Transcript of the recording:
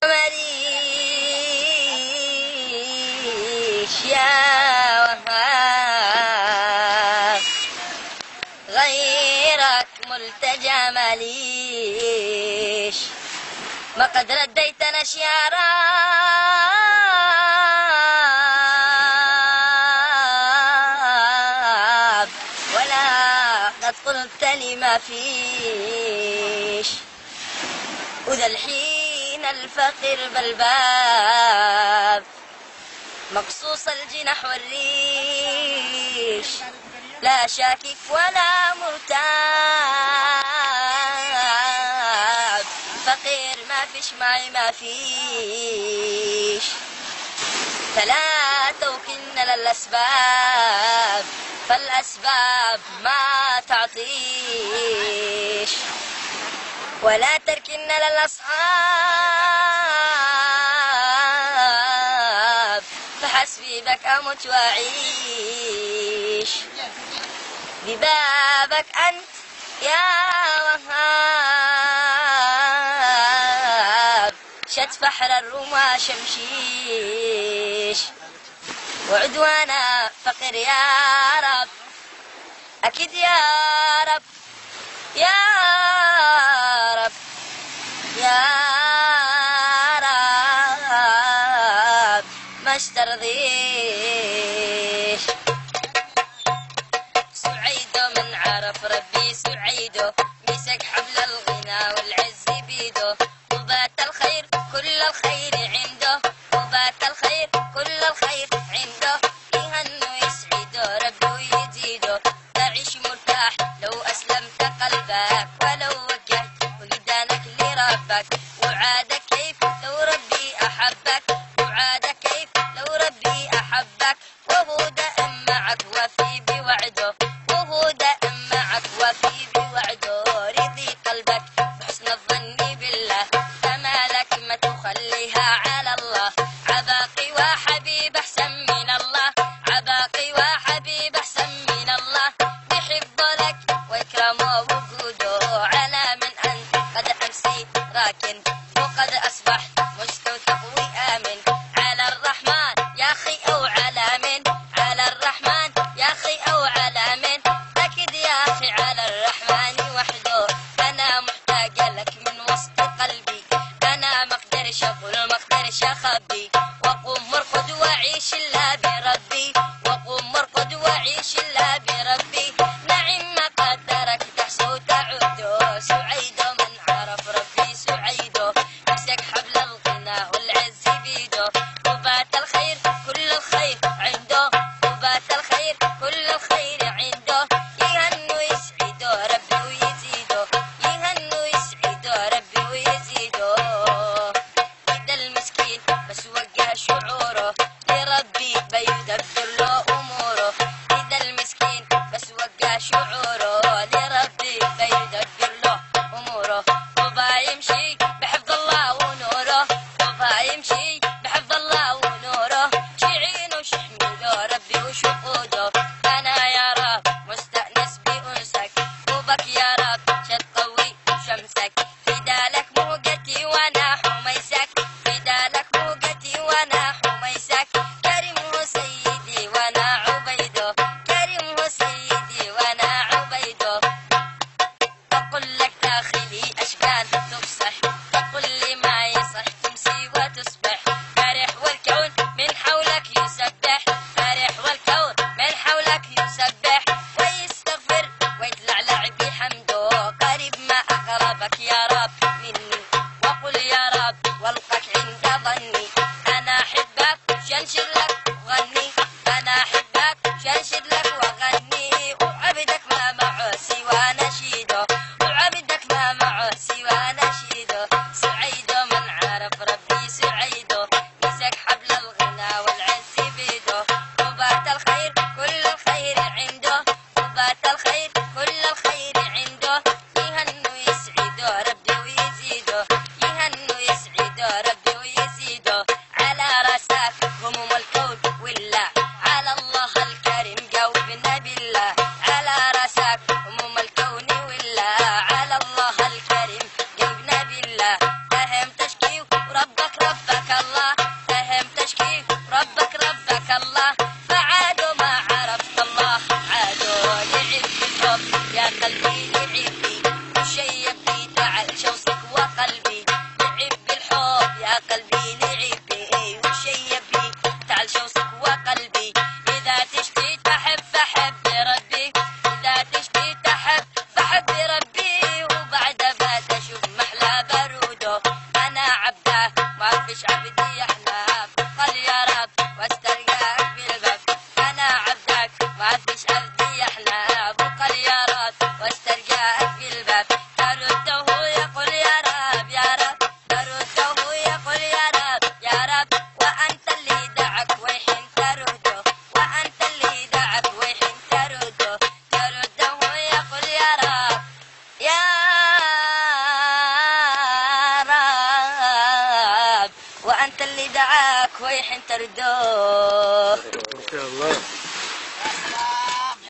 ماليش يا وهاب غيرك ملتجى ماليش، ما قد رديتنا شيارا ولا قد قلت لي ما فيش، وذا الحين الفقير بالباب مقصوص الجناح والريش، لا شاكك ولا مرتاب، فقير ما فيش معي ما فيش، ثلاثة وكنا للأسباب فالأسباب ما تعطيش، ولا تركنا للأصحاب فحسبي بك أموت وأعيش، ببابك أنت يا وهاب شد فحر الرمى شمشيش، وعدوانا فقر يا رب أكيد يا رب يا رب يا رب ما اشترضيش. سعيدو من عرف ربي سعيدو مسك حبل الغنى والعز بيدو، وبات الخير كل الخير عنده، وبات الخير كل الخير عنده، يهنو يسعدو ربي ويزيدو، تعيش مرتاح لو أسلمت قلبك ولو وجهت وجدانك لربك، وعادك كيف لو ربي أحبك، وعادك كيف لو ربي أحبك، وهو دائم معك وفي بوعده، وهو دائم معك وفي بوعده، رضي قلبك بحسن الظن بالله، أمالك ما تخليها على الله، عباقي وحبيب أحسن من الله، عباقي وحبيب أحسن من الله، بحب لك وإكرامه وجوده، على من أنت قد أمسي راكن وقد أصبحت مستوثق وآمن، على الرحمن يا أخي أو على من، على الرحمن يا أخي أو على من، أكيد يا أخي على الرحمن وحده، أنا محتاجة لك من وسط قلبي، أنا ما أقدرش أقول ما أقدرش أخبي، وقوم مرقد وأعيش إلا بربي، وقوم مرقد وأعيش إلا بربي، نعم ما قدرك تحسو وتعود، سعيدو من عرف ربي سعيدو مسك حبل الغنى والعز بيدو، وبات الخير كل الخير عنده، وبات الخير كل الخير عنده، يهنو يسعدو ربي ويزيدو، يهنو يسعدو ربي ويزيدو، إذا المسكين بس وجه شعوره لربي بيدبر له أموره، إذا المسكين قلبي لعب بي وشيب بي تعال شوصك وقلبي إذا تشتي تحب فحب ربي إذا تشتي تحب فحب ربي وبعد بات أشوف محلى برودو أنا عبده ما فيش عبدي أحلى قل يا رب واسترجعك بالباب أنا عبدك ما فيش عبدي أحلى قل يا رب واسترجعك بالباب ترده يقول يا رب يا رب ترده يقول يا رب يا رب وأنت اللي دعك ويحين ترده وأنت اللي دعك ويحين ترده ترده يقول يا رب يا رب وأنت اللي دعاك ويحين ترده. ما شاء الله.